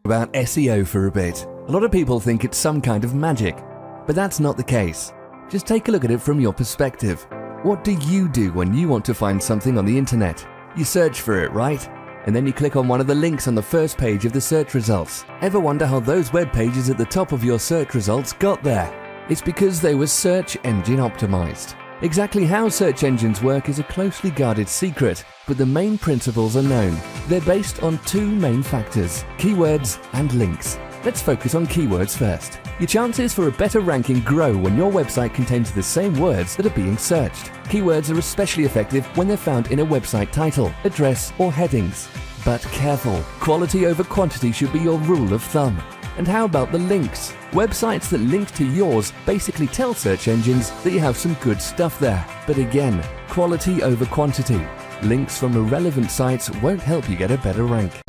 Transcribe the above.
About SEO for a bit. A lot of people think it's some kind of magic, but that's not the case. Just take a look at it from your perspective. What do you do when you want to find something on the internet? You search for it, right? And then you click on one of the links on the first page of the search results. Ever wonder how those web pages at the top of your search results got there? It's because they were search engine optimized. Exactly how search engines work is a closely guarded secret, but the main principles are known. They're based on two main factors: keywords and links. Let's focus on keywords first. Your chances for a better ranking grow when your website contains the same words that are being searched. Keywords are especially effective when they're found in a website title, address, or headings. But careful, quality over quantity should be your rule of thumb. And how about the links? Websites that link to yours basically tell search engines that you have some good stuff there. But again, quality over quantity. Links from irrelevant sites won't help you get a better rank.